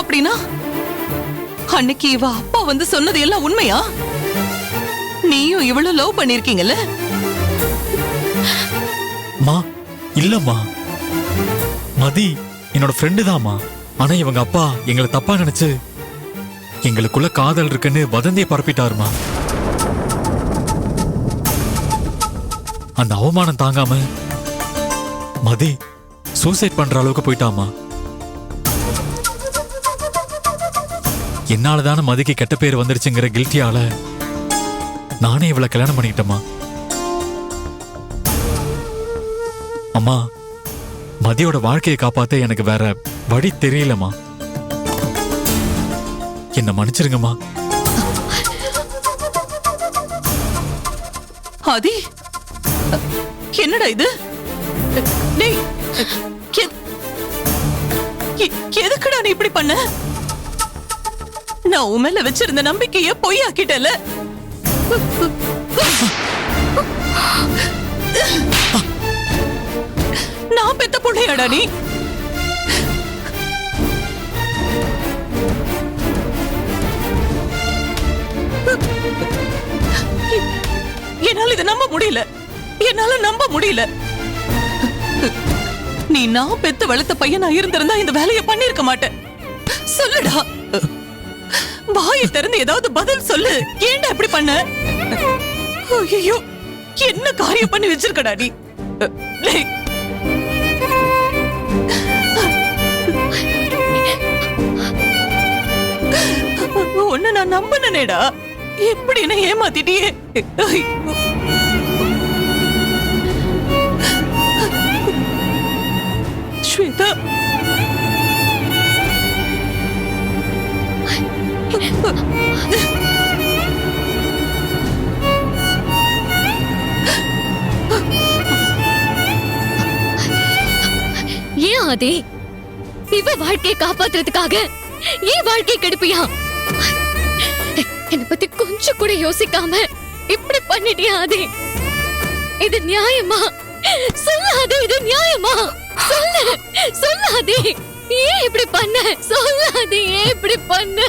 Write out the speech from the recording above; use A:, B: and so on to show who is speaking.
A: அப்படின்னா அன்னைக்கு இவ அப்பா வந்து சொன்னது எல்லாம் உண்மையா? நீயும் இவ்வளவு லவ் பண்ணிருக்கீங்கல்ல?
B: மா இல்லம்மா, மதி என்னோட ஃப்ரெண்டு தான்மா. ஆனா இவங்க அப்பா எங்களை தப்பா நினைச்சு எங்களுக்குள்ள காதல் இருக்குன்னு வதந்தியை பரப்பிட்டாருமா. அந்த அவமானம் தாங்காம மதி சூசைட் பண்ற அளவுக்கு போயிட்டாமா. என்னாலதான மதிக்கு கெட்ட பேர் வந்துருச்சுங்கிற கில்ட்டியால நானே இவளை கல்யாணம் பண்ணிக்கிட்டேம்மா. அம்மா, மதியோட வாழ்க்கையை காப்பாத்த எனக்கு வேற வழி தெரியலம்மா. என்ன மன்னிச்சிருங்கம்மா.
A: ஆதி, என்னடா இது? டேய், எதுக்குடா நீ இப்படி பண்ண? நான் உன் மேல வச்சிருந்த நம்பிக்கைய பொய்யாக்கிட்டல. நான் பெத்த புள்ளையாடா நீ? என்னால இதை நம்ப முடியல. என்னால நம்ப முடியல. நீ நான் பெத்து வளர்த்த பையனா இருந்திருந்தா இந்த வேலையை பண்ணிருக்க மாட்டேன். சொல்லுடா, வாயை திறந்து ஏதாவது பதில் சொல்லு. ஏன்டா இப்படி பண்ண? ஐயோ, என்ன காரியம் பண்ணி வச்சிருக்கடா நீ? உன்னை நான் நம்பினேடா, எப்படி என்ன ஏமாத்திட்டியே? ஸ்வேதா,
C: ஏன் ஆதி இவ வாழ்க்கையை காப்பாத்துறதுக்காக ஏன் வாழ்க்கையை கெடுப்பியா? என்னை பத்தி கொஞ்சம் கூட யோசிக்காம இப்படி பண்ணிட்டியா ஆதி? இது நியாயமா? சொல்லாதே, இது நியாயமா? சொல்லாதே, ஏன் இப்படி பண்ண? சொல்லாதே, ஏன் இப்படி பண்ண?